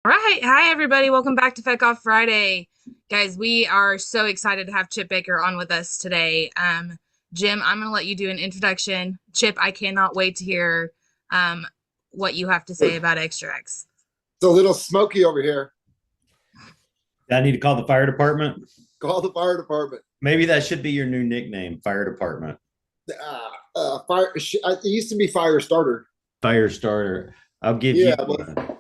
All right. Hi, everybody. Welcome back to Feck Off Friday. Guys, we are so excited to have Chip Baker on with us today. Jim, I'm going to let you do an introduction. Chip, I cannot wait to hear um, what you have to say about Extra X. It's a little smoky over here. I need to call the fire department. Call the fire department. Maybe that should be your new nickname, fire department. Fire. It used to be fire starter. Fire starter. I'll give Yeah. you.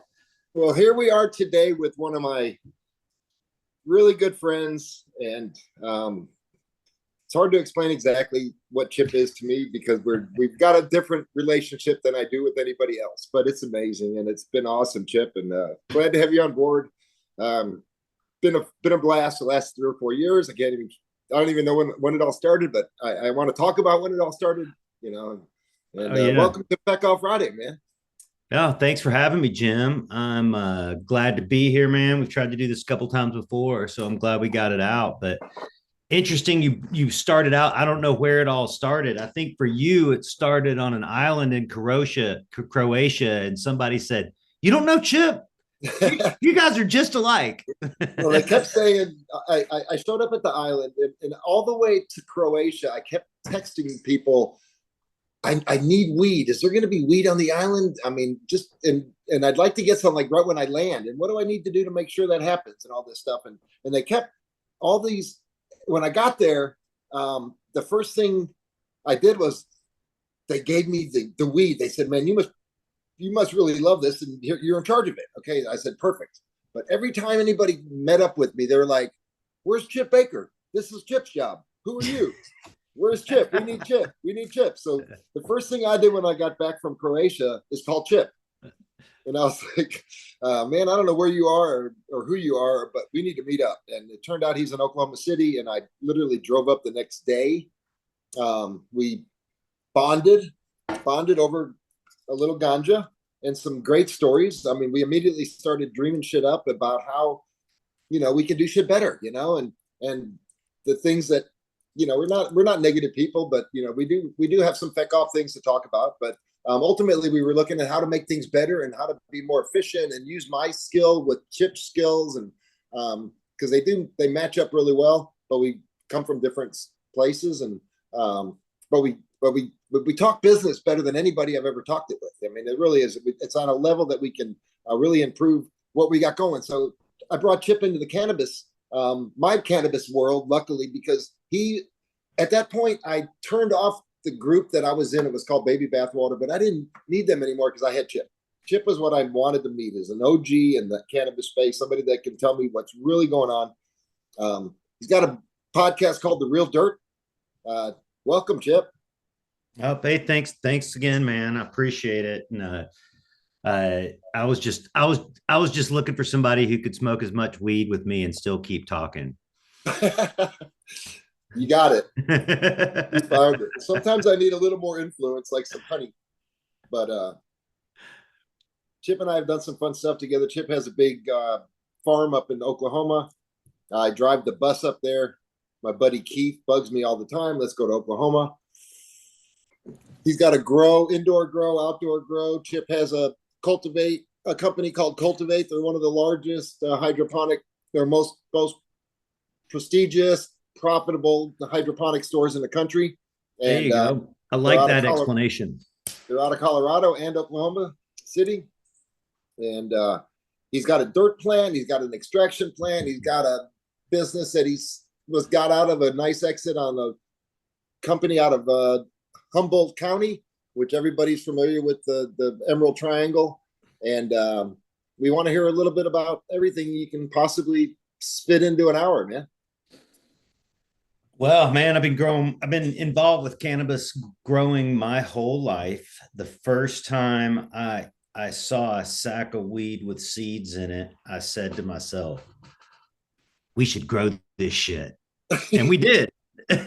Well, here we are today with one of my really good friends, and it's hard to explain exactly what Chip is to me because we've got a different relationship than I do with anybody else. But it's amazing, and it's been awesome, Chip, and glad to have you on board. Um, been a blast the last 3 or 4 years. I don't even know when it all started, but I want to talk about when it all started. You know, and Yeah. welcome to Feck Off Friday, man. Oh, thanks for having me, Jim. I'm glad to be here, man. We've tried to do this a couple times before, so I'm glad we got it out. But interesting, you started out. I don't know where it all started. I think for you, it started on an island in Croatia, and somebody said, "You don't know Chip? You guys are just alike." Well, they kept saying I showed up at the island, and all the way to Croatia, I kept texting people. I need weed. Is there going to be weed on the island? I mean, and I'd like to get some like right when I land. And what do I need to do to make sure that happens and all this stuff? And they kept all these. When I got there, the first thing I did was they gave me the weed. They said, "Man, you must really love this, and you're in charge of it." Okay, I said, "Perfect." But every time anybody met up with me, they were like, "Where's Chip Baker? This is Chip's job. Who are you? Where's Chip? We need Chip. We need Chip." So the first thing I did when I got back from Croatia is call Chip. And I was like, "Man, I don't know where you are or who you are, but we need to meet up." And it turned out he's in Oklahoma City, and I literally drove up the next day. We bonded, bonded over a little ganja and some great stories. I mean, we immediately started dreaming shit up about how, we can do shit better, and the things that, we're not negative people, but we do have some feck off things to talk about. But ultimately, we were looking at how to make things better and how to be more efficient and use my skill with Chip's skills, and because they match up really well, but we come from different places, and but we talk business better than anybody I've ever talked it with. I mean, it really is. It's on a level that we can really improve what we got going. So I brought Chip into the cannabis, my cannabis world, luckily, because at that point, I turned off the group that I was in. It was called Baby Bathwater, but I didn't need them anymore because I had Chip. Chip was what I wanted to meet, as an OG in the cannabis space, somebody that can tell me what's really going on. He's got a podcast called The Real Dirt. Welcome, Chip. Oh, hey, thanks again, man. I appreciate it. And I was just looking for somebody who could smoke as much weed with me and still keep talking. You got it. You found it. Sometimes I need a little more influence, like some honey. But Chip and I have done some fun stuff together. Chip has a big farm up in Oklahoma. I drive the bus up there. My buddy Keith bugs me all the time. Let's go to Oklahoma. He's got a indoor grow, outdoor grow. Chip has a company called Cultivate. They're one of the largest hydroponic, they're most prestigious, profitable hydroponic stores in the country. And there you go. I like that explanation. They're out of Colorado and Oklahoma City. And he's got a dirt plant. He's got an extraction plant. He's got a business that got out of a nice exit on a company out of Humboldt County, which everybody's familiar with, the Emerald Triangle. And we want to hear a little bit about everything you can possibly spit into an hour, man. Well, man, I've been involved with cannabis growing my whole life. The first time I saw a sack of weed with seeds in it, I said to myself, we should grow this shit. And we did. Take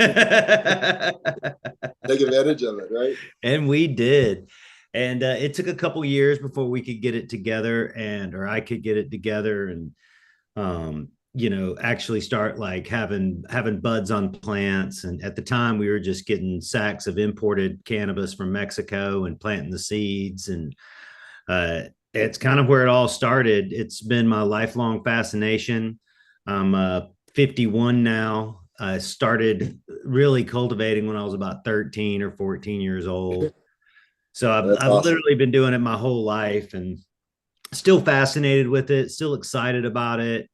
advantage of it, right? And we did. And it took a couple years before we could get it together, or I could get it together, and actually start like having buds on plants. And at the time, we were just getting sacks of imported cannabis from Mexico and planting the seeds. And It's kind of where it all started. It's been my lifelong fascination. I'm 51 now. I started really cultivating when I was about 13 or 14 years old. So That's I've awesome. literally been doing it my whole life and still fascinated with it, still excited about it.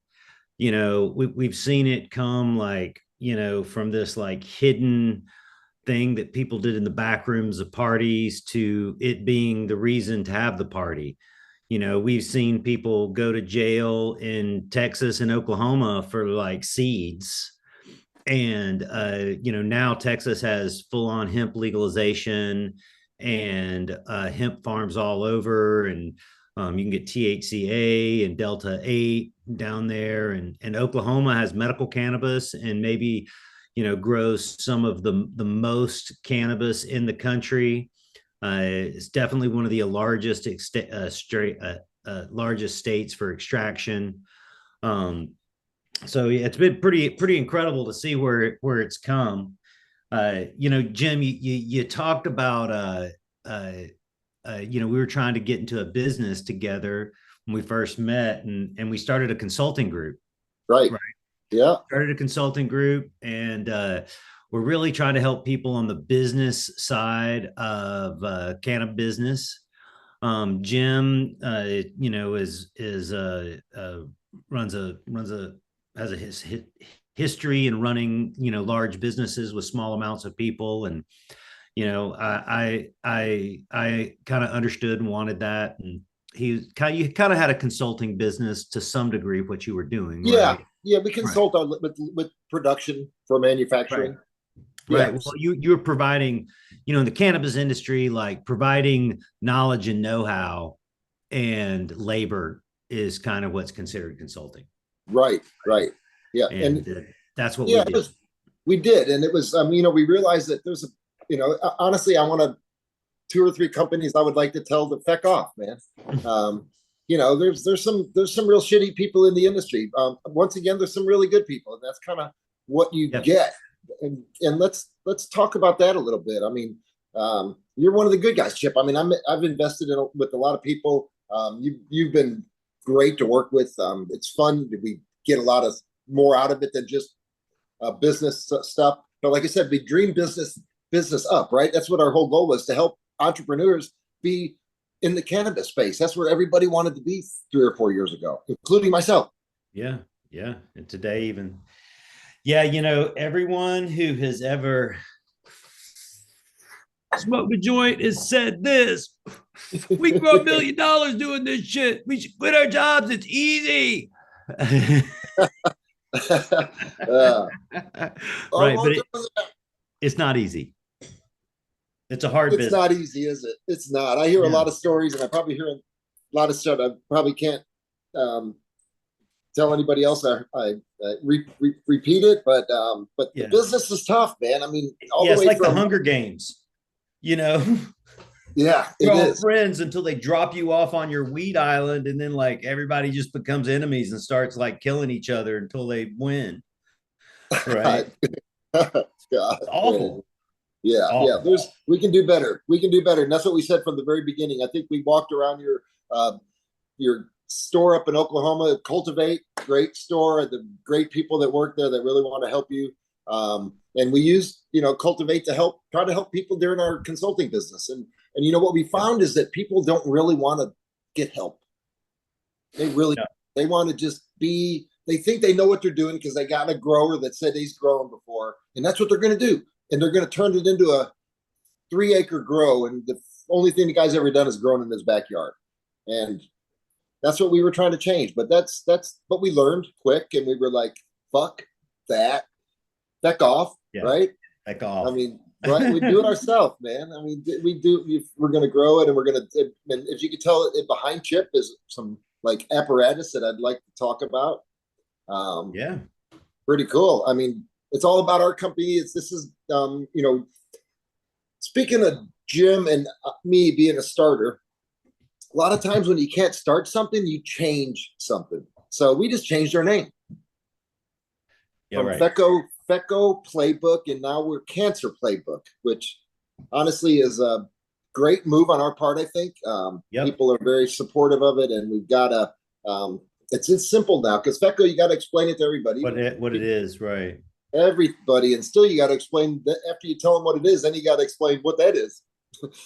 We've seen it come like, from this like hidden thing that people did in the back rooms of parties to it being the reason to have the party. We've seen people go to jail in Texas and Oklahoma for like seeds. And, now Texas has full on hemp legalization and hemp farms all over. And you can get THCA and Delta 8 down there. And Oklahoma has medical cannabis and maybe, grows some of the most cannabis in the country. It's definitely one of the largest states for extraction. Um, so yeah, it's been pretty incredible to see where it's come. Jim, you talked about we were trying to get into a business together when we first met, and we started a consulting group. Right. Right. Yeah. Started a consulting group, and we're really trying to help people on the business side of cannabis business. Jim, is runs a has a history in running large businesses with small amounts of people, and I kind of understood and wanted that, and you kind of had a consulting business to some degree what you were doing, Yeah. right? Yeah. We Right. consult on with production for Right. manufacturing. Yeah. Right. Well, you're providing, in the cannabis industry, like providing knowledge and know-how and labor is kind of what's considered consulting. Right. Right. Yeah. And And that's what we yeah, it did. was, we did. And it was, we realized that there's honestly, I want to, two or three companies I would like to tell to feck off, man. There's some real shitty people in the industry. Once again, there's some really good people, and that's kind of what you Yep. get. And let's talk about that a little bit. I mean, you're one of the good guys, Chip. I mean, I've invested with a lot of people. You've been great to work with. It's fun. We get a lot of more out of it than just business stuff. But like I said, we dream business up, right? That's what our whole goal was, to help entrepreneurs be in the cannabis space. That's where everybody wanted to be 3 or 4 years ago, including myself. Yeah. Yeah. And today, even, yeah, everyone who has ever smoked a joint has said this: we can grow $1 million doing this shit. We should quit our jobs. It's easy. uh, Right. But it's not easy. It's a hard it's business. not easy, is it? It's not. I hear a lot of stories, and I probably hear a lot of stuff. I probably can't tell anybody else. I repeat it, but Yeah. the business is tough, man. I mean, all Yeah, the it's way like from the Hunger Games, yeah, it You're all is. friends until they drop you off on your weed island, and then like everybody just becomes enemies and starts like killing each other until they win. Right. God, It's man. awful. It's Yeah, yeah. awful. We can do better. We can do better, and that's what we said from the very beginning. I think we walked around your store up in Oklahoma, Cultivate, great store, the great people that work there that really want to help you. And we use Cultivate to try to help people during our consulting business. And what we found is that people don't really want to get help. They really No. they want to just be. They think they know what they're doing because they got a grower that said he's grown before, and that's what they're going to do. And they're going to turn it into a 3-acre grow, and the only thing the guy's ever done is grown in his backyard. And that's what we were trying to change. But that's what we learned quick, and we were like, "Fuck that, back off." Yeah. Right? Back off. I mean, right? We do it ourselves, man. I mean, we do. We're going to grow it, and we're going to. And if you could tell, behind Chip is some like apparatus that I'd like to talk about. Yeah. Pretty cool. I mean, it's all about our company. Speaking of Jim and me being a starter, a lot of times when you can't start something, you change something. So we just changed our name Yeah. from Right. Feco Playbook, and now we're Cancer Playbook, which honestly is great move on our part, I think. Yep. People are very supportive of it, and we've got to. It's simple now because FECO, you got to explain it to everybody, What it is, right? everybody, and still you got to explain that after you tell them what it is, then you got to explain what that is.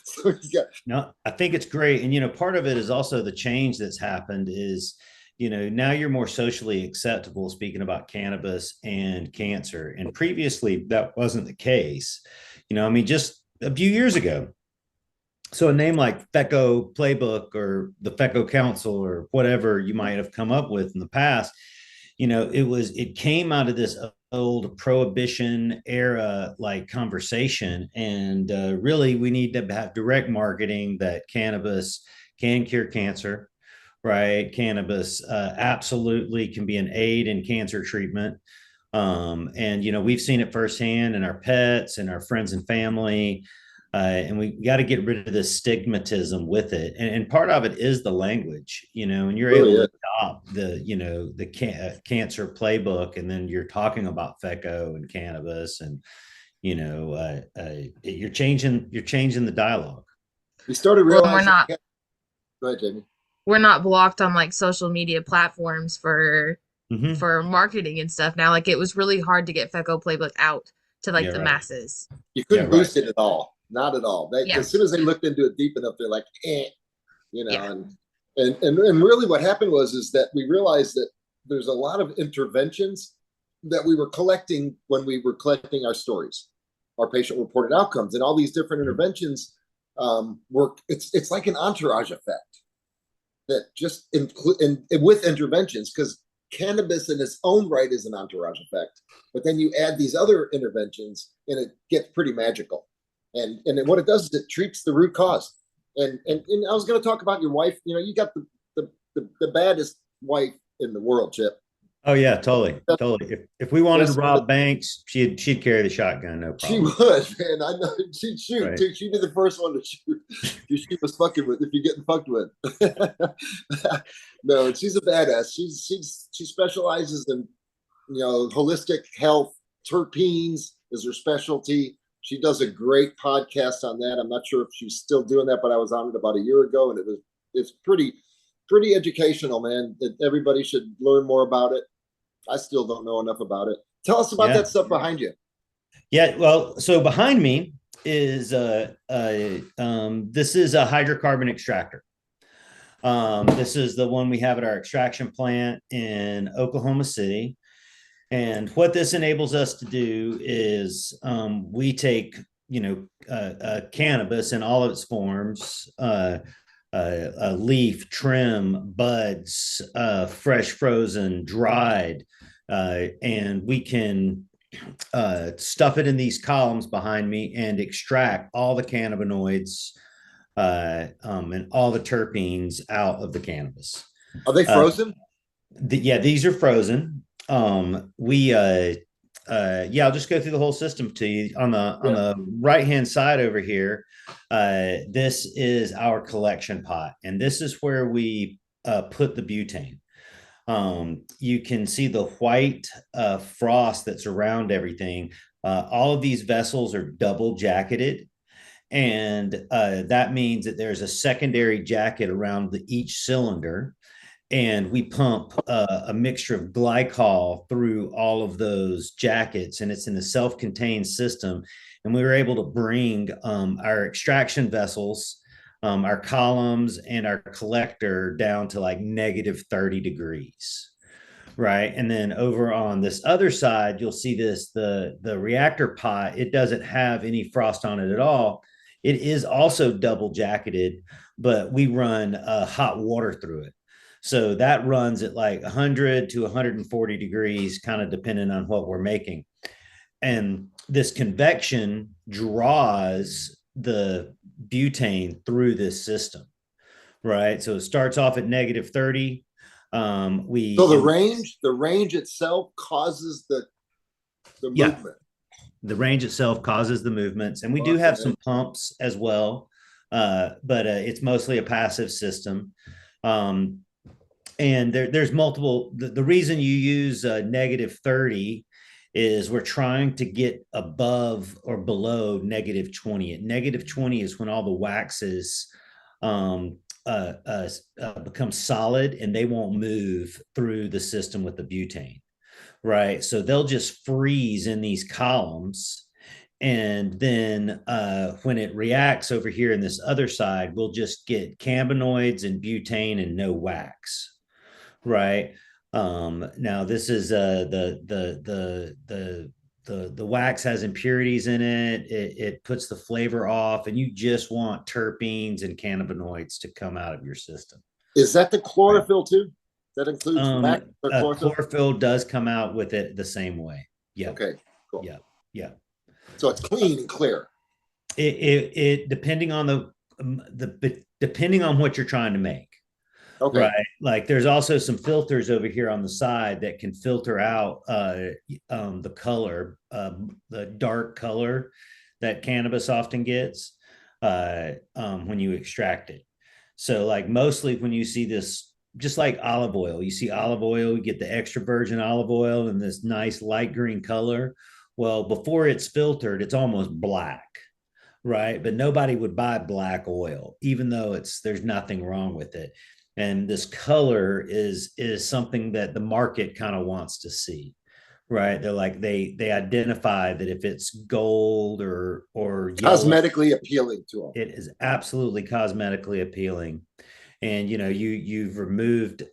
So you got, No, I think it's great. And, part of it is also the change that's happened is, now you're more socially acceptable speaking about cannabis and cancer. And previously that wasn't the case. I mean, just a few years ago. So a name like FECO Playbook or the FECO Council or whatever you might have come up with in the past, it came out of this old prohibition era like conversation, and really we need to have direct marketing that cannabis can cure cancer, right? Cannabis absolutely can be an aid in cancer treatment. And we've seen it firsthand in our pets and our friends and family. And we got to get rid of this stigmatism with it, and part of it is the language, and you're really able is. to adopt the cancer playbook, and then you're talking about FECO and cannabis, and you're changing the dialogue. We started Well, and we're realizing. not Go ahead, Jamie. we're not blocked on like social media platforms Mm-hmm. for marketing and stuff now. Like it was really hard to get FECO Playbook out to like Yeah, the right. masses. You Yeah, couldn't right. boost it at all, not at all. Yeah. As soon as they looked into it deep enough, they're like, Yeah. and really what happened is that we realized that there's a lot of interventions that we were collecting when we were collecting our stories, our patient reported outcomes, and all these different interventions work. It's like an entourage effect that just with interventions, because cannabis in its own right is an entourage effect, but then you add these other interventions and it gets pretty magical. And what it does is it treats the root cause. And I was going to talk about your wife. You got the baddest wife in the world, Chip. Oh yeah, totally, totally. If we wanted to Yes, rob banks, she'd carry the shotgun, no she problem. would, man. I know she'd shoot Right. too. She'd be the first one to shoot if she was fucking with. If you're getting fucked with, no. She's a badass. She specializes in holistic health. Terpenes is her specialty. She does a great podcast on that. I'm not sure if she's still doing that, but I was on it about a year ago, and it's pretty educational, man. That everybody should learn more about it. I still don't know enough about it. Tell us about Yeah. that stuff behind you. Yeah, well, so behind me is this is a hydrocarbon extractor. This is the one we have at our extraction plant in Oklahoma City. And what this enables us to do is we take, cannabis in all of its forms, leaf, trim, buds, fresh, frozen, dried, and we can stuff it in these columns behind me and extract all the cannabinoids and all the terpenes out of the cannabis. Are they frozen? These are frozen. I'll just go through the whole system to you. On the right hand side over here, this is our collection pot, and this is where we put the butane. You can see the white frost that's around everything. All of these vessels are double jacketed, and that means that there's a secondary jacket around each cylinder, and we pump a mixture of glycol through all of those jackets, and it's in a self-contained system. And we were able to bring our extraction vessels, our columns, and our collector down to like -30 degrees. Right. And then over on this other side, you'll see the reactor pot. It doesn't have any frost on it at all. It is also double jacketed, but we run hot water through it. So that runs at like 100 to 140 degrees, kind of depending on what we're making. And this convection draws the butane through this system, right? So it starts off at -30. So the range itself causes the Yeah, movement. the range itself causes the movements, and we do have some pumps as well, but it's mostly a passive system. And there's multiple. The reason you use -30 is we're trying to get above or below -20. At -20 is when all the waxes um, become solid and they won't move through the system with the butane, right? So they'll just freeze in these columns. And then when it reacts over here in this other side, we'll just get cannabinoids and butane and no wax, right? Now this is the wax has impurities in it. It puts the flavor off, and you just want terpenes and cannabinoids to come out of your system. Is that the chlorophyll too? That includes wax or chlorophyll? Chlorophyll does come out with it the same way. Yeah. Okay. Cool. Yeah. Yeah. So it's clean and clear. It depending on depending on what you're trying to make. Okay. Right. Like there's also some filters over here on the side that can filter out the color, the dark color that cannabis often gets when you extract it. So like mostly when you see this, just like olive oil, you see olive oil, you get the extra virgin olive oil in this nice light green color. Well, before it's filtered, it's almost black, right? But nobody would buy black oil, even though there's nothing wrong with it. And this color is something that the market kind of wants to see, right? They're like they identify that if it's gold or yellow, cosmetically appealing to them. it is absolutely cosmetically appealing. And you've removed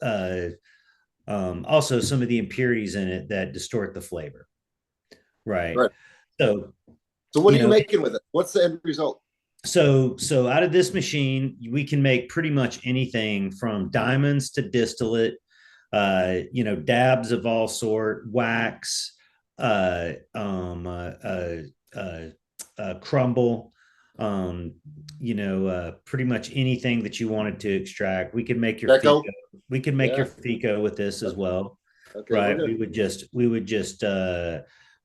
also some of the impurities in it that distort the flavor, right? So what are you making with it? What's the end result? So out of this machine, we can make pretty much anything from diamonds to distillate, dabs of all sort, wax, crumble, pretty much anything that you wanted to extract. We can make your FECO. We can make your FECO with this as well, right? We would just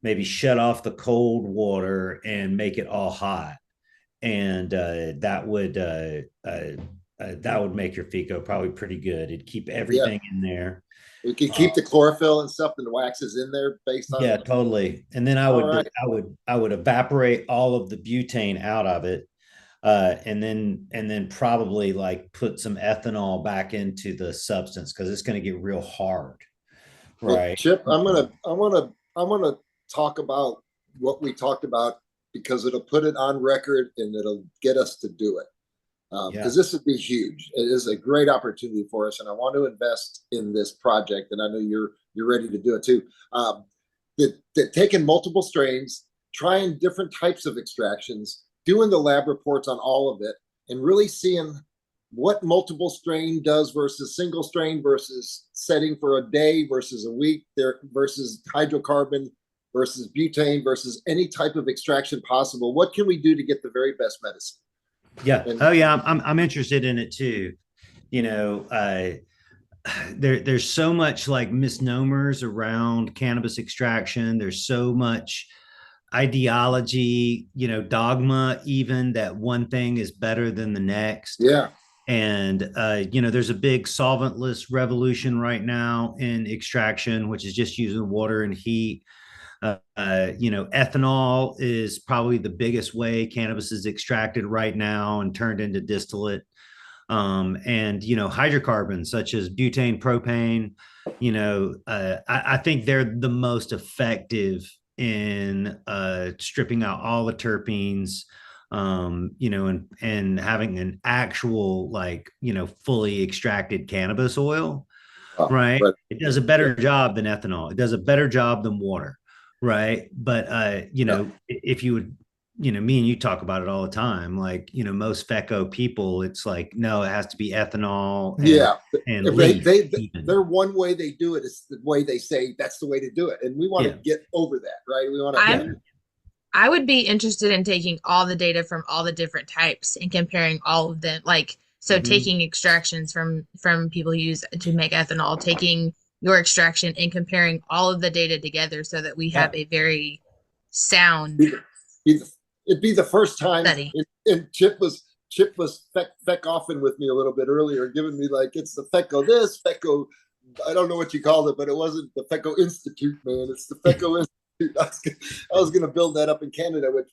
maybe shut off the cold water and make it all hot. And that would make your FECO probably pretty good. It'd keep everything in there. We can keep the chlorophyll and stuff and the waxes in there based on totally. And then I would evaporate all of the butane out of it, and then probably like put some ethanol back into the substance because it's going to get real hard, right? Well, Chip, I want to talk about what we talked about, because it'll put it on record and it'll get us to do it. Because this would be huge. It is a great opportunity for us, and I want to invest in this project. And I know you're ready to do it too. That taking multiple strains, trying different types of extractions, doing the lab reports on all of it, and really seeing what multiple strain does versus single strain versus setting for a day versus a week there versus hydrocarbon versus butane versus any type of extraction possible. What can we do to get the very best medicine? Yeah. I'm interested in it too. There's so much like misnomers around cannabis extraction. There's so much ideology, dogma, even that one thing is better than the next. Yeah. And there's a big solventless revolution right now in extraction, which is just using water and heat. Ethanol is probably the biggest way cannabis is extracted right now and turned into distillate. And hydrocarbons such as butane, propane, I think they're the most effective in stripping out all the terpenes, and having an actual fully extracted cannabis oil. Right. It does a better job than ethanol. It does a better job than water. Right. But, if you would, me and you talk about it all the time, most FECO people, it's like, no, it has to be ethanol. And they're one way they do it is the way they say that's the way to do it. And we want to get over that, right? We want to. I would be interested in taking all the data from all the different types and comparing all of them. Taking extractions from people use to make ethanol, taking your extraction and comparing all of the data together so that we have a very sound. It'd be the first time. And Chip was feck-offing with me a little bit earlier, giving me it's the FECO this, FECO, I don't know what you called it, but it wasn't the FECO Institute, man. It's the FECO Institute. I was gonna build that up in Canada, which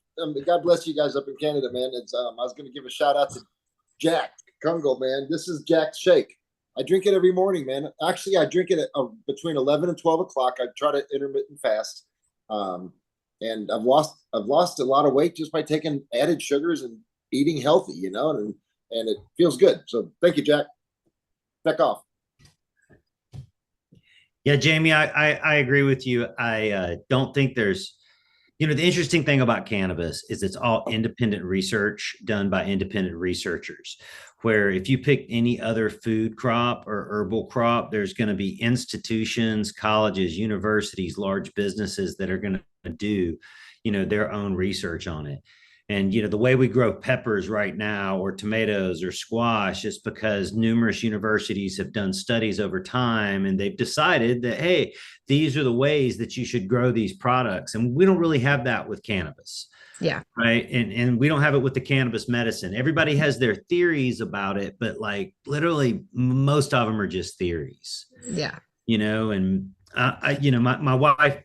God bless you guys up in Canada, man. It's I was gonna give a shout out to Jack Kungle, man. This is Jack's Shake. I drink it every morning, man. Actually, I drink it at between 11 and 12 o'clock. I try to intermittent fast, and I've lost a lot of weight just by taking added sugars and eating healthy, and it feels good. So thank you, Jack. Back off. Yeah, Jamie, I agree with you. I don't think there's, the interesting thing about cannabis is it's all independent research done by independent researchers. Where if you pick any other food crop or herbal crop, there's going to be institutions, colleges, universities, large businesses that are going to do, their own research on it. And, the way we grow peppers right now or tomatoes or squash is because numerous universities have done studies over time and they've decided that, hey, these are the ways that you should grow these products. And we don't really have that with cannabis. Yeah. Right. And we don't have it with the cannabis medicine. Everybody has their theories about it, but like literally most of them are just theories. Yeah. And my wife,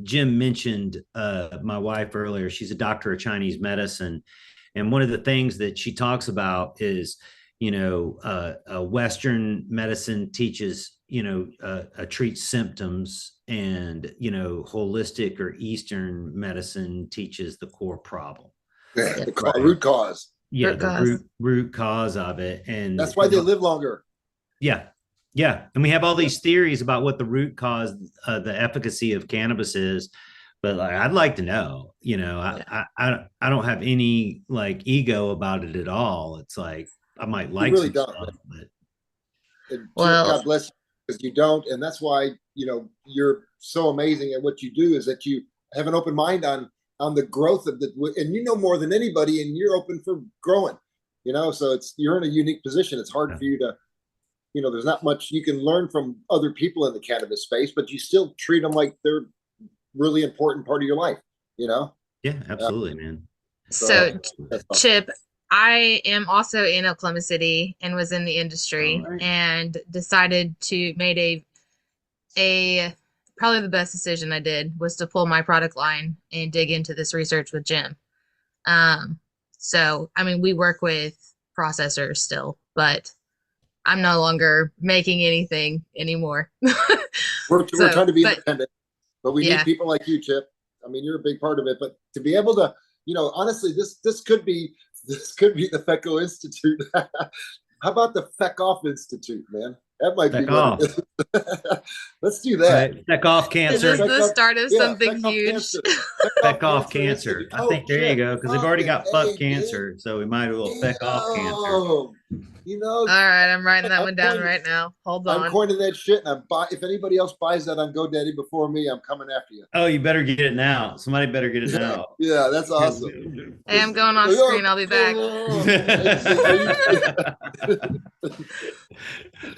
Jim mentioned my wife earlier. She's a doctor of Chinese medicine. And one of the things that she talks about is, Western medicine teaches, treats symptoms and, holistic or Eastern medicine teaches the core problem. Yeah, the root cause. Yeah, the root cause of it. And that's why they live longer. Yeah. Yeah. And we have all these theories about what the root cause, the efficacy of cannabis is. But like, I'd like to know, I don't have any like ego about it at all. It's like, I might like really don't. Stuff, but... Well, God bless you because you don't. And that's why, you're so amazing at what you do is that you have an open mind on the growth of and more than anybody and you're open for growing, so you're in a unique position. It's hard for you to, there's not much you can learn from other people in the cannabis space, but you still treat them like they're really important part of your life, Yeah, absolutely, man. So Chip, I am also in Oklahoma City and was in the industry and decided to made a probably the best decision I did was to pull my product line and dig into this research with Jim. So, I mean, we work with processors still, but I'm no longer making anything anymore. We're trying to be independent, but we need people like you, Chip. I mean, you're a big part of it, but to be able to, honestly, this could be the FECO Institute. How about the Feck Off Institute, man? That might Feck be off. Let's do that. Right. Feck off cancer. This is the start of something huge. Feck off cancer. I think there you go, because they've already got fuck cancer, so we might as well feck off cancer. All right, I'm writing that one down right now. Hold on. I'm coining that shit, and if anybody else buys that on GoDaddy before me, I'm coming after you. Oh, you better get it now. Somebody better get it now. Yeah, that's awesome. Hey, I'm going off screen. I'll be back.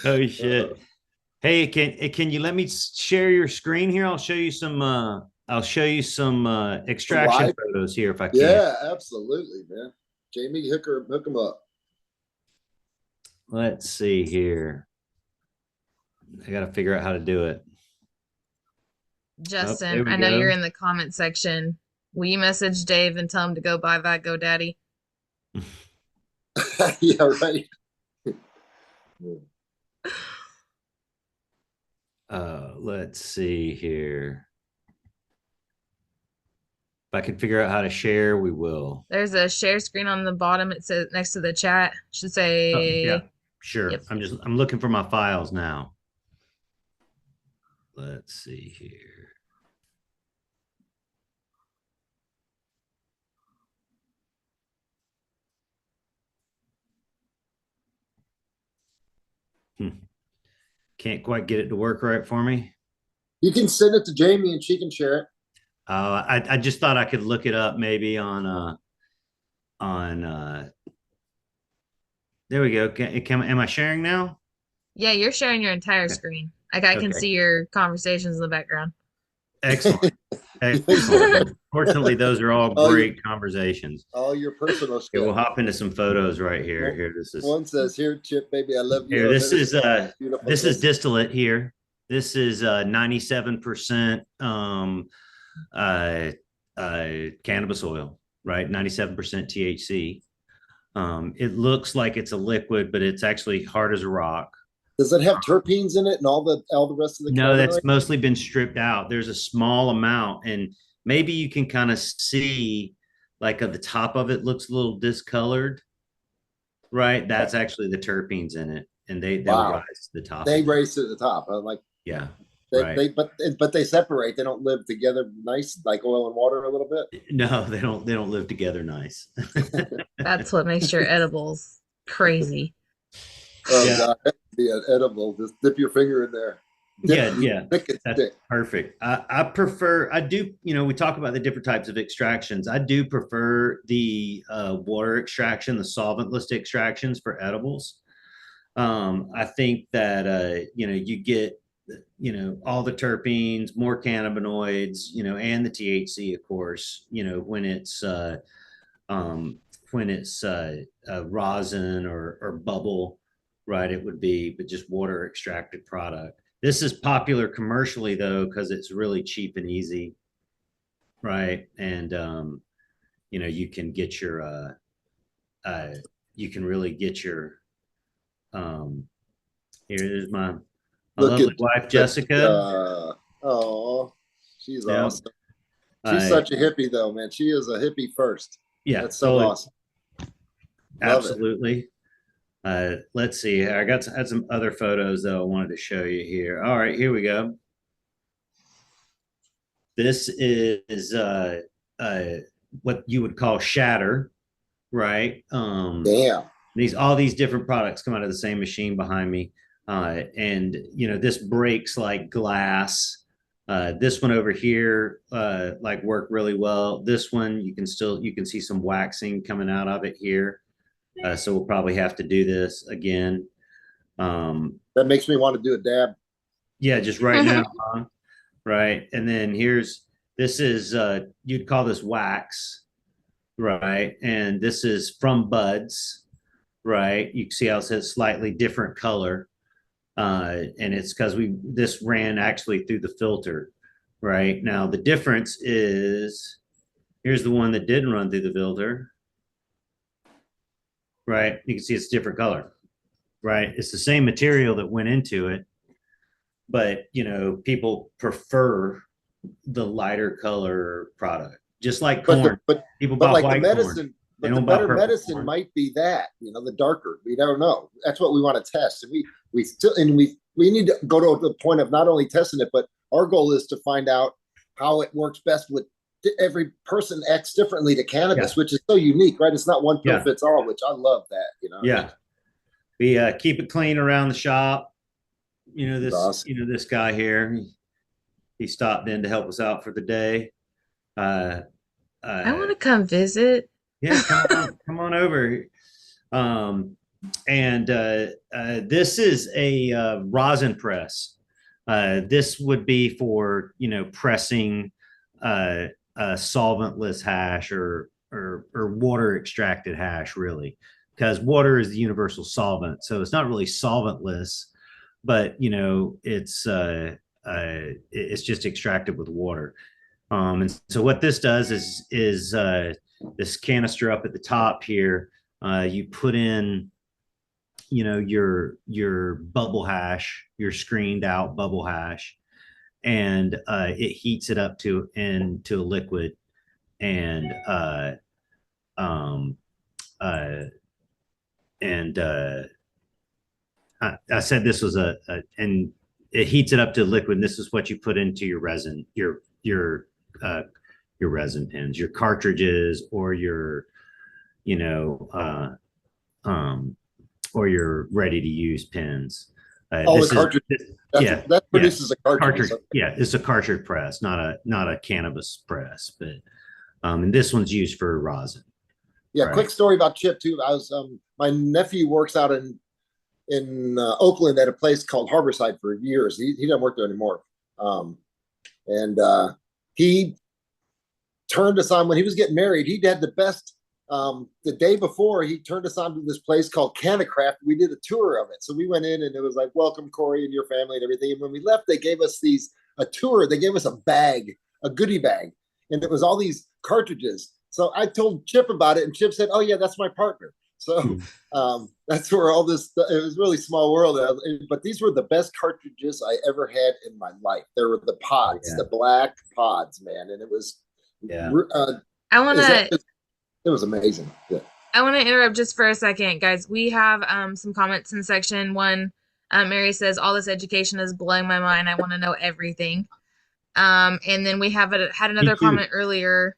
Oh shit! Hey, can you let me share your screen here? I'll show you some extraction photos here if I can. Yeah, absolutely, man. Jamie, hook them up. Let's see here. I got to figure out how to do it. Justin, I know you're in the comment section. Will you message Dave and tell him to go buy that GoDaddy? Yeah, right. Let's see here. If I can figure out how to share, we will. There's a share screen on the bottom. It says next to the chat. It should say. Yeah, sure. Yep. I'm looking for my files now. Let's see here. Can't quite get it to work right for me. You can send it to Jamie and she can share it. I just thought I could look it up maybe on there we go. Am I sharing now? Yeah, you're sharing your entire screen. Like I can see your conversations in the background. Excellent. Excellent. Fortunately, those are all great conversations. All your personal stuff. Okay, we'll hop into some photos right here. Here, this is one says, "Here, Chip, baby, I love you." Here, this is distillate here. This is 97% uh, cannabis oil, right? 97% THC. It looks like it's a liquid, but it's actually hard as a rock. Does it have terpenes in it and all the rest of the No, cannabinoids? that's mostly been stripped out. There's a small amount, and maybe you can kind of see like at the top of it looks a little discolored, right? That's actually the terpenes in it, and they'll Wow. rise to the top They of it. race to the top. I'm like Yeah, they, right. they but they separate. They don't live together nice like oil and water a little bit. No, they don't. They don't live together nice. That's what makes your edibles crazy. Oh Yeah, god, that'd be an edible. Just dip your finger in there. yeah, Dip yeah. pick it That's stick. perfect. I prefer. I do. We talk about the different types of extractions. I do prefer the water extraction, the solventless extractions for edibles. I think that you get all the terpenes, more cannabinoids, and the THC, of course, um, when it's rosin or bubble, right? It would be, but just water extracted product. This is popular commercially though because it's really cheap and easy, right? And you can get your you can really get your um, here's my Look lovely at wife that. Jessica. Oh, she's Yeah, awesome. She's I such a hippie though, man. She is a hippie first. yeah, That's so totally, awesome. Love it. absolutely. Let's see. Had some other photos though I wanted to show you here. All right, here we go. This is what you would call shatter, right? Damn. These all these different products come out of the same machine behind me, and this breaks like glass. This one over here, like worked really well. This one you can see some waxing coming out of it here. So we'll probably have to do this again. That makes me want to do a dab. Yeah, just right now, huh? Right? And then this is you'd call this wax, right? And this is from buds, right? You can see how it says slightly different color. And it's because this ran actually through the filter, right? Now the difference is here's the one that didn't run through the filter, right? You can see it's different color, right? It's the same material that went into it, but people prefer the lighter color product, just like But corn. People buy like the white corn. medicine, They but the don't buy better purple medicine corn. might be that, the darker. We don't know. That's what we want to test. And we still and we need to go to the point of not only testing it, but our goal is to find out how it works best with every person acts differently to cannabis, Yeah. which is so unique, right? It's not one pill Yeah. fits all, which I love that. Yeah. We keep it clean around the shop. It's awesome. This guy here, he stopped in to help us out for the day. Uh, I want uh, to come visit. yeah, come on over. And this is a rosin press. This would be for pressing solventless hash or water extracted hash, really, because water is the universal solvent. So it's not really solventless, but it's just extracted with water. And so what this does is this canister up at the top here. You put in your bubble hash, your screened out bubble hash, and it heats it up into a liquid, and um, uh, and I said this was and it heats it up to liquid. And this is what you put into your resin, uh, your resin pens, your cartridges, or you know um, or your ready to use pens. Oh, the cartridge. Yeah, That yeah, produces a cartridge. cartridge. Yeah, it's a cartridge press, not a cannabis press, but and this one's used for rosin. Yeah, Right. quick story about Chip too. I was my nephew works out in Oakland at a place called Harborside for years. He doesn't work there anymore. And he turned us on when he was getting married. He had the best. The day before, he turned us on to this place called Canacraft. We did a tour of it. So we went in and it was like, welcome, Corey and your family and everything. And when we left, they gave us a tour. They gave us a bag a goodie bag, and it was all these cartridges. So I told Chip about it, and Chip said, "Oh yeah, that's my partner." So that's where all this. It was really small world, but these were the best cartridges I ever had in my life. There were the pods, Yeah. the black pods, man, and it was. Yeah. I want to. It was amazing. Yeah. I want to interrupt just for a second, guys. We have some comments in section one. Mary says, all this education is blowing my mind. I want to know everything. And then we have had another comment earlier.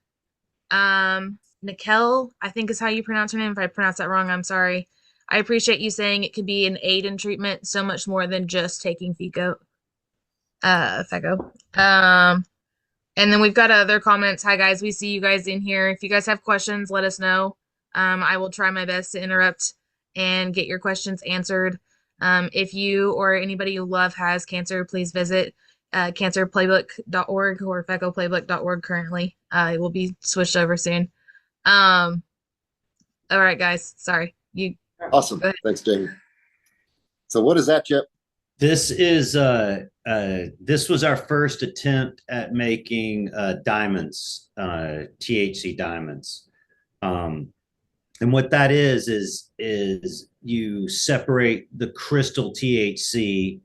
Nikel, I think is how you pronounce her name. If I pronounce that wrong, I'm sorry. I appreciate you saying it could be an aid in treatment, so much more than just taking FECO. And then we've got other comments. Hi guys, we see you guys in here. If you guys have questions, let us know. I will try my best to interrupt and get your questions answered. If you or anybody you love has cancer, please visit cancerplaybook.org or fecoplaybook.org currently. It will be switched over soon. All right, guys. Sorry. Awesome. Thanks, Jamie. So what is that, Chip? This is this was our first attempt at making diamonds, THC diamonds. And what that is you separate the crystal THC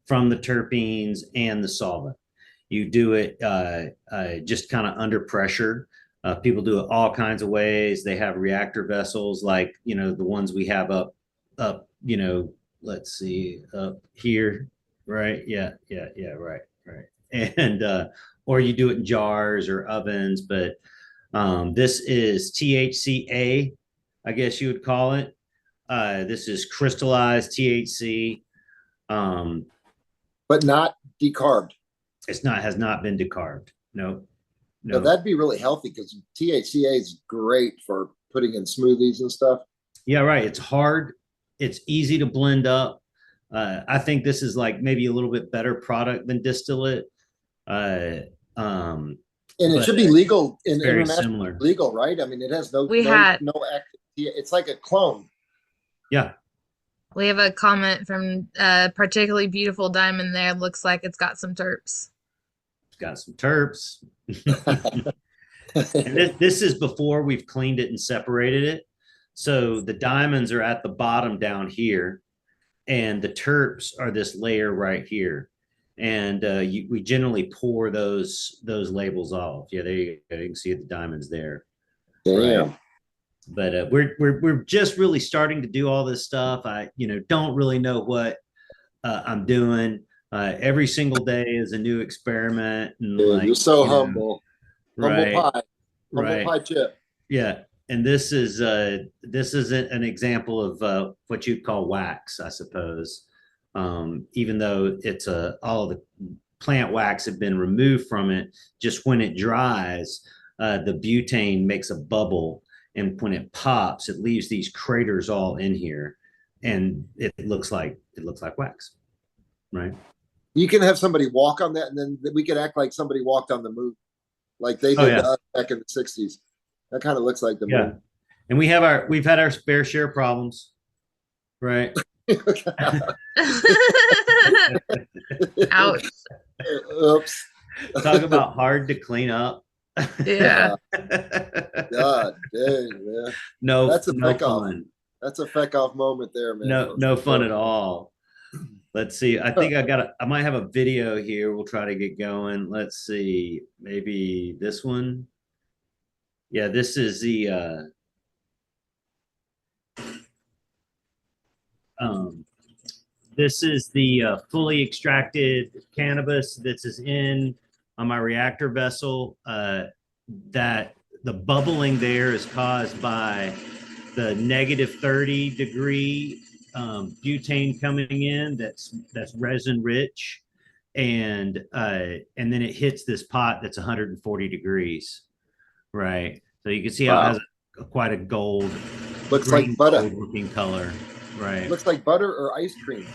from the terpenes and the solvent. You do it just kind of under pressure. People do it all kinds of ways. They have reactor vessels like, you know, the ones we have up, you know, let's see, up here, right? Yeah, right. And, or you do it in jars or ovens, but this is THCA, I guess you would call it. This is crystallized THC. But not decarbed. It's not, has not been decarbed. No. No, that'd be really healthy because THCA is great for putting in smoothies and stuff. Yeah, right. It's hard. It's easy to blend up. I think this is like maybe a little bit better product than distillate. And it should be legal in very international similar. Legal, right? I mean, it has no active. It's like a clone. Yeah. We have a comment from a particularly beautiful diamond there. Looks like it's got some terps. It's got some terps. And this is before we've cleaned it and separated it. So the diamonds are at the bottom down here, and the terps are this layer right here. And we generally pour those labels off. Yeah, there you go. You can see the diamonds there. Damn. Right? But we're just really starting to do all this stuff. I don't really know what I'm doing. Every single day is a new experiment. And dude, you're so humble. Right. Humble pie Chip. Yeah. And this is an example of what you'd call wax, I suppose. Even though it's all of the plant wax have been removed from it, just when it dries, the butane makes a bubble, and when it pops, it leaves these craters all in here, and it looks like wax, right? You can have somebody walk on that, and then we could act like somebody walked on the moon, like they did to us back in the '60s. That kind of looks like the moon. And we've had our fair share of problems, right? Ouch. Oops. Talk about hard to clean up. Yeah. God dang, man. No, that's a no fun. That's a feck off moment there, man. No fun at all. Let's see. I think I might have a video here. We'll try to get going. Let's see. Maybe this one. Yeah, this is the fully extracted cannabis. This is in on my reactor vessel. That the bubbling there is caused by the -30-degree butane coming in. That's resin rich, and then it hits this pot that's 140 degrees. Right. So you can see how it has quite a gold, looks like butter looking color. Right. Looks like butter or ice cream.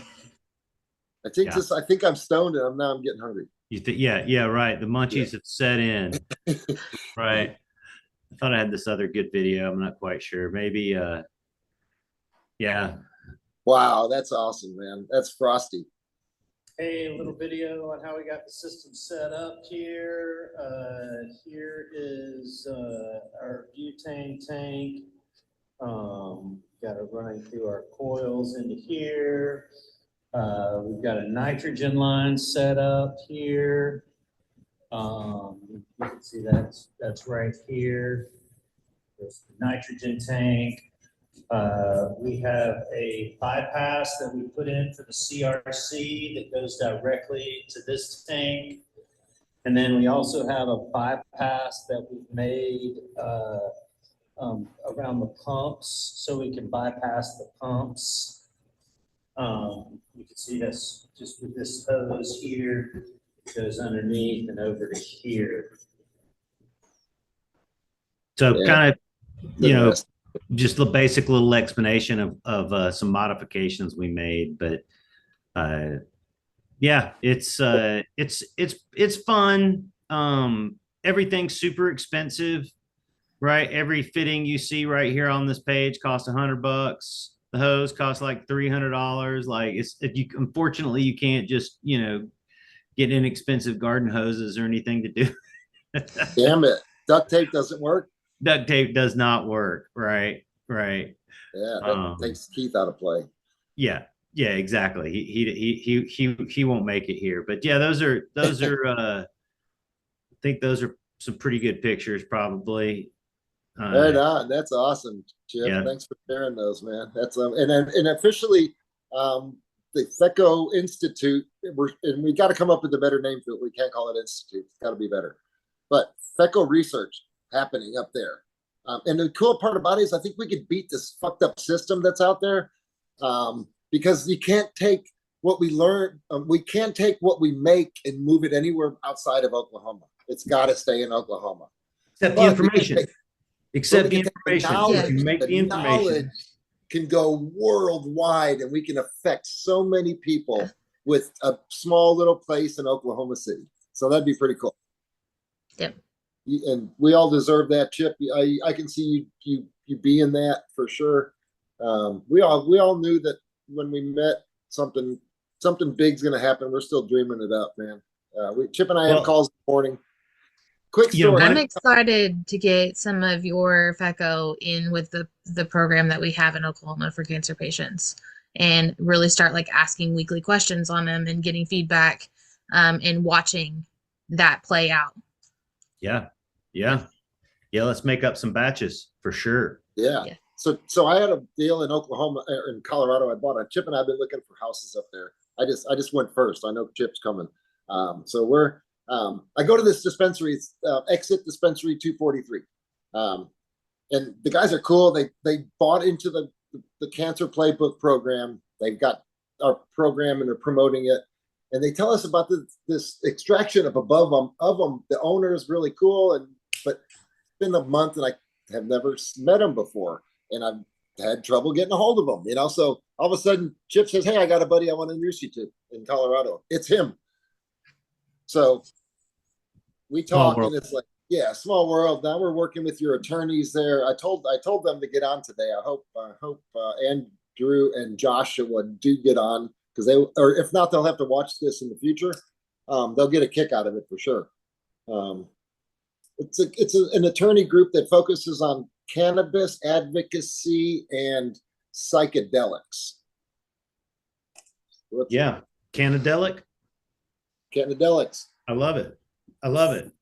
I think I think I'm stoned and I'm getting hungry. Yeah, right. The munchies have set in. Right. I thought I had this other good video. I'm not quite sure. Maybe yeah. Wow, that's awesome, man. That's frosty. a little video on how we got the system set up here. Here is our butane tank. Got it running through our coils into here. We've got a nitrogen line set up here. You can see that's right here. There's the nitrogen tank. We have a bypass that we put in for the CRC that goes directly to this tank. And then we also have a bypass that we've made around the pumps so we can bypass the pumps. You can see that's just with this hose here. It goes underneath and over to here. So Yeah. kind of, you know, Yes. just the basic little explanation of some modifications we made, but yeah, it's fun. Everything's super expensive, right? Every fitting you see right here on this page costs $100. The hose costs like $300. Like unfortunately you can't just, you know, get inexpensive garden hoses or anything to do. Damn it. Duct tape doesn't work. Duct tape does not work. Right. Yeah, that takes Keith out of play. Yeah, exactly. He won't make it here. But yeah, those are I think those are some pretty good pictures probably. Right on. That's awesome, Chip. Yeah. Thanks for sharing those, man. That's and officially the FECO Institute, we got to come up with a better name for it. We can't call it Institute. It's got to be better. But FECO research happening up there. And the cool part about it is I think we could beat this fucked up system that's out there because you can't take what we learn. We can't take what we make and move it anywhere outside of Oklahoma. It's got to stay in Oklahoma. Except the information. Except the information. Knowledge, You make the information. knowledge can go worldwide, and we can affect so many people with a small little place in Oklahoma City. So that'd be pretty cool. Yep. And we all deserve that, Chip. I can see you being that for sure. We all knew that when we met, something big's gonna happen. We're still dreaming it up, man. Chip and I have calls in the morning. Quick story. I'm excited to get some of your FECO in with the program that we have in Oklahoma for cancer patients and really start like asking weekly questions on them and getting feedback and watching that play out. Yeah. Let's make up some batches for sure. Yeah. So I had a deal in Oklahoma or in Colorado. I bought a Chip and I've been looking for houses up there. I just went first. I know Chip's coming. So I go to this dispensary, Exit Dispensary 243. And the guys are cool. They bought into the Cancer Playbook program. They've got our program and they're promoting it. And they tell us about this extraction of above them. The owner is really cool, but it's been a month and I have never met him before, and I've had trouble getting a hold of him. You know, so all of a sudden, Chip says, "Hey, I got a buddy I want to introduce you to in Colorado." It's him. So we talk, and it's like, yeah, small world. Now we're working with your attorneys there. I told them to get on today. I hope Andrew and Joshua do get on. Because or if not, they'll have to watch this in the future. They'll get a kick out of it for sure. It's an attorney group that focuses on cannabis advocacy and psychedelics. Yeah, Canadelic. Canadelics. I love it. And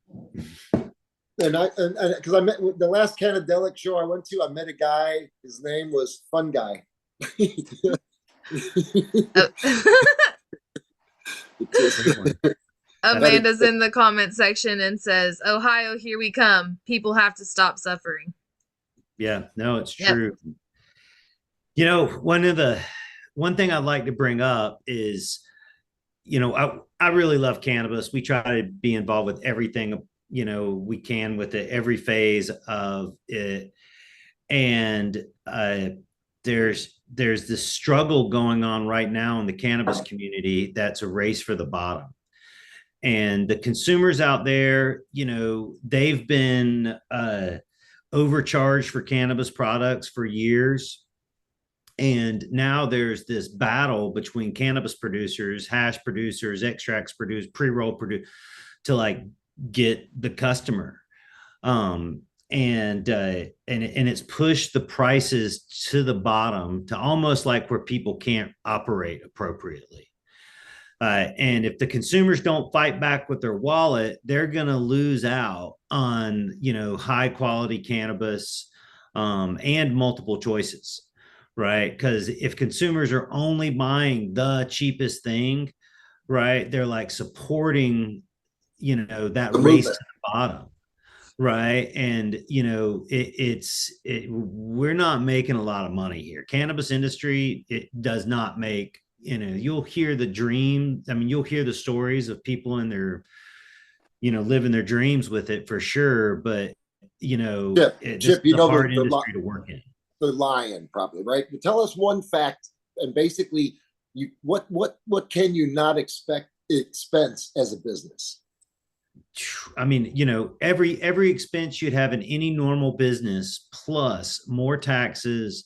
because I met the last Canadelic show I went to, I met a guy. His name was Fun Guy. Amanda's in the comment section and says, "Ohio, here we come. People have to stop suffering." Yeah, no, it's true. You know, one thing I'd like to bring up is, you know, I really love cannabis. We try to be involved with everything, you know, we can with it, every phase of it. And there's this struggle going on right now in the cannabis community that's a race for the bottom. And the consumers out there, you know, they've been overcharged for cannabis products for years. And now there's this battle between cannabis producers, hash producers, extracts producers, pre-roll produce to like get the customer. And it's pushed the prices to the bottom to almost like where people can't operate appropriately. And if the consumers don't fight back with their wallet, they're going to lose out on, high quality cannabis, and multiple choices, right? Because if consumers are only buying the cheapest thing, right, they're like supporting, that The race movement. to the bottom. Right. And, we're not making a lot of money here. Cannabis industry, it does not make, you'll hear the dream. I mean, you'll hear the stories of people in their, living their dreams with it for sure. But, this is Chip, you a know hard industry to work in. the lion probably, right? But tell us one fact, and basically, what can you not expense as a business? I mean, every expense you'd have in any normal business, plus more taxes,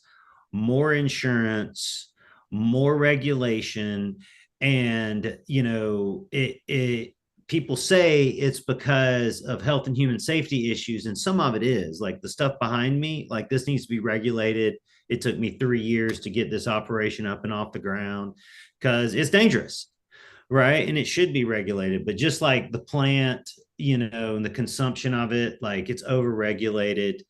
more insurance, more regulation. And, it people say it's because of health and human safety issues. And some of it is like the stuff behind me, like this needs to be regulated. It took me 3 years to get this operation up and off the ground because it's dangerous, right? And it should be regulated, but just like the plant, and the consumption of it, like it's over regulated.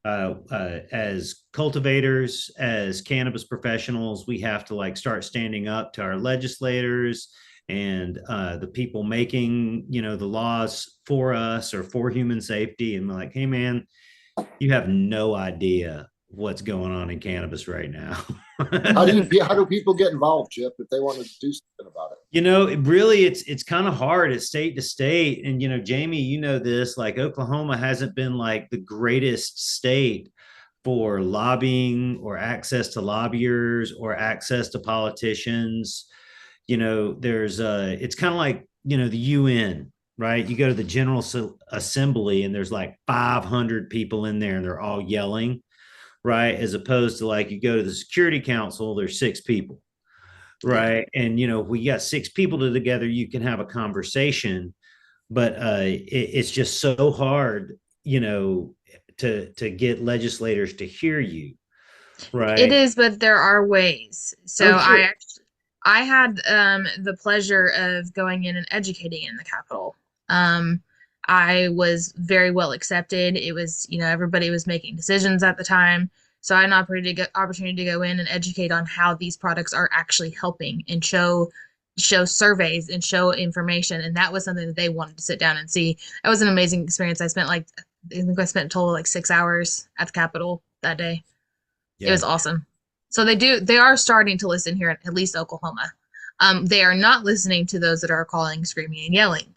As cultivators, as cannabis professionals, we have to like start standing up to our legislators and the people making, the laws for us or for human safety, and like, hey man, you have no idea what's going on in cannabis right now. How do people get involved, Chip, if they want to do something about it? It's kind of hard. It's state to state. And Jamie, this, like Oklahoma hasn't been like the greatest state for lobbying or access to lobbyers or access to politicians. There's it's kind of like, the UN, right? You go to the General Assembly and there's like 500 people in there and they're all yelling, right? As opposed to like you go to the Security Council, there's 6 people, right? And we got 6 people together, you can have a conversation, but it's just so hard, to get legislators to hear you, right? It is, but there are ways. So Oh, sure. I had the pleasure of going in and educating in the Capitol. I was very well accepted. It was, everybody was making decisions at the time. So I had an opportunity to go in and educate on how these products are actually helping and show surveys and show information. And that was something that they wanted to sit down and see. That was an amazing experience. I think I spent a total of like 6 hours at the Capitol that day. Yeah. It was awesome. So they are starting to listen here, at least Oklahoma. They are not listening to those that are calling, screaming, and yelling.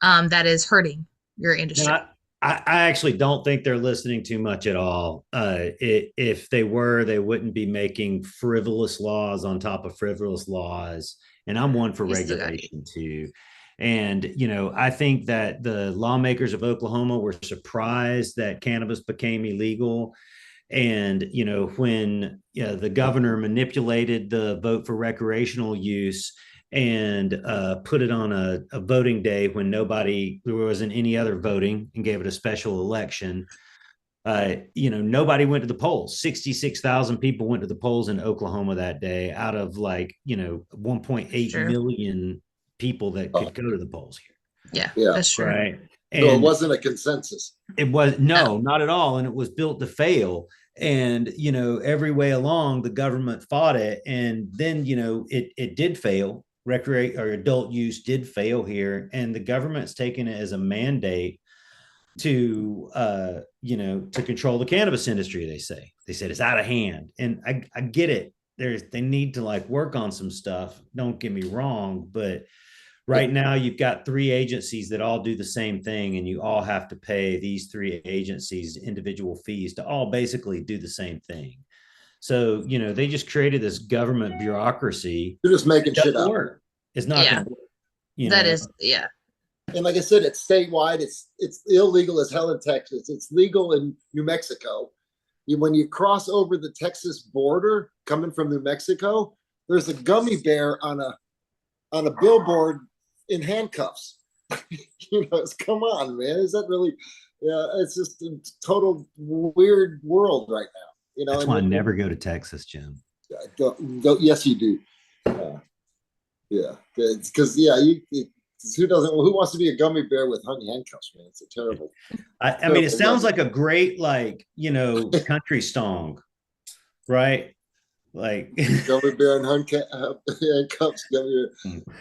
That is hurting your industry. No, I actually don't think they're listening too much at all. If they were, they wouldn't be making frivolous laws on top of frivolous laws. And I'm one for regulation too. And, I think that the lawmakers of Oklahoma were surprised that cannabis became illegal. And, when the governor manipulated the vote for recreational use and put it on a voting day when there wasn't any other voting, and gave it a special election, nobody went to the polls. 66,000 people went to the polls in Oklahoma that day out of like, 1.8 million people that could go to the polls here. Yeah, that's true. Right. And so it wasn't a consensus. It was not at all. And it was built to fail. And, every way along, the government fought it. And then, it did fail. Adult use did fail here. And the government's taken it as a mandate to, to control the cannabis industry. They said it's out of hand. And I get it. They need to like work on some stuff. Don't get me wrong. But right now you've got 3 agencies that all do the same thing, and you all have to pay these 3 agencies individual fees to all basically do the same thing. So, they just created this government bureaucracy. They're just making shit up. Work. It's not going to work. That is, yeah. And like I said, it's statewide. It's illegal as hell in Texas. It's legal in New Mexico. when you cross over the Texas border coming from New Mexico, there's a gummy bear on a billboard in handcuffs. Come on, man. Is that really? Yeah, it's just a total weird world right now. That's why I never go to Texas, Jim. Yes, you do. Yeah, because who wants to be a gummy bear with honey handcuffs, man? It's a terrible. I mean, it sounds like a great, country song, right? Like gummy bear and handcuffs.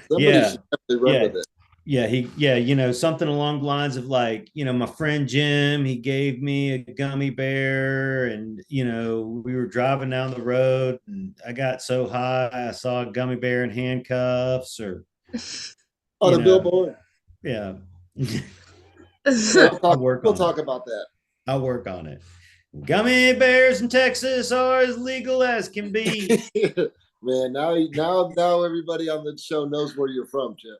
Somebody should run with it. Yeah, something along the lines of my friend Jim, he gave me a gummy bear, and we were driving down the road and I got so high I saw a gummy bear in handcuffs, or on a billboard. Yeah. We'll talk about that. I'll work on it. Gummy bears in Texas are as legal as can be. Man, now everybody on the show knows where you're from, Chip.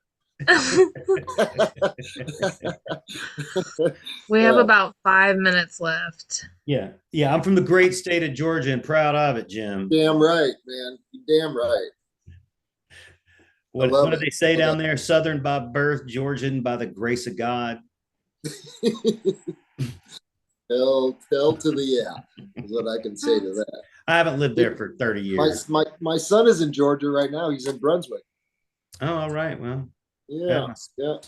We have about 5 minutes left. Yeah, I'm from the great state of Georgia and proud of it, Jim. Damn right, man. Damn right. What do they say down there? Southern by birth, Georgian by the grace of God. Tell to the is what I can say to that. I haven't lived there for 30 years. My son is in Georgia right now. He's in Brunswick. Oh, all right. Well, yeah.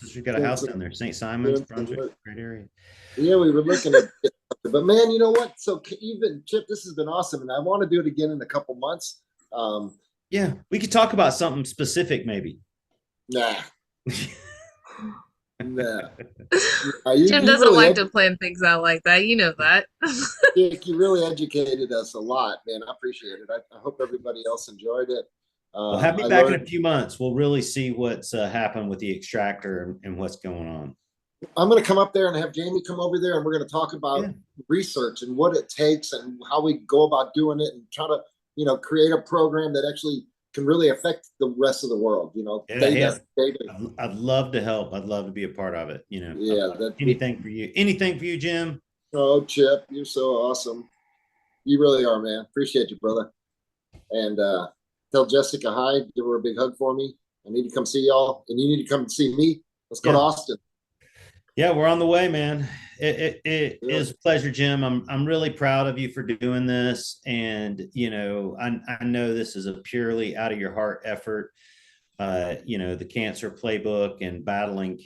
She's got a house down there, St. Simon's, Brunswick, great area. Yeah, we were looking at it. But man, you know what? So Chip, this has been awesome, and I want to do it again in a couple months. Yeah, we could talk about something specific, maybe. Nah. Nah. Jim doesn't like to plan things out like that. You know that. Dick, you really educated us a lot, man. I appreciate it. I hope everybody else enjoyed it. Well, have me back in a few months. We'll really see what's happened with the extractor and what's going on. I'm going to come up there and have Jamie come over there, and we're going to talk about research and what it takes and how we go about doing it, and try to, create a program that actually can really affect the rest of the world. I'd love to help. I'd love to be a part of it. Yeah. Anything for you. Anything for you, Jim. Oh, Chip, you're so awesome. You really are, man. Appreciate you, brother. And tell Jessica hi. Give her a big hug for me. I need to come see y'all, and you need to come see me. Let's go to Austin. Yeah, we're on the way, man. It is a pleasure, Jim. I'm really proud of you for doing this, and I know this is a purely out of your heart effort. The cancer playbook and battling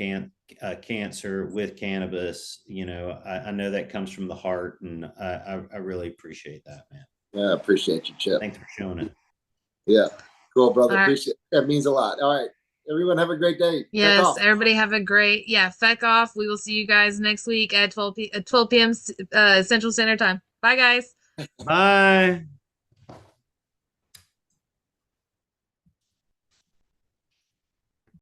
cancer with cannabis. I know that comes from the heart, and I really appreciate that, man. Yeah, I appreciate you, Chip. Thanks for showing it. Yeah, cool, brother. Appreciate it. That means a lot. All right. Everyone have a great day. Yes, everybody have a great, feck off. We will see you guys next week at 12 p.m. Central Standard Time. Bye, guys. Bye.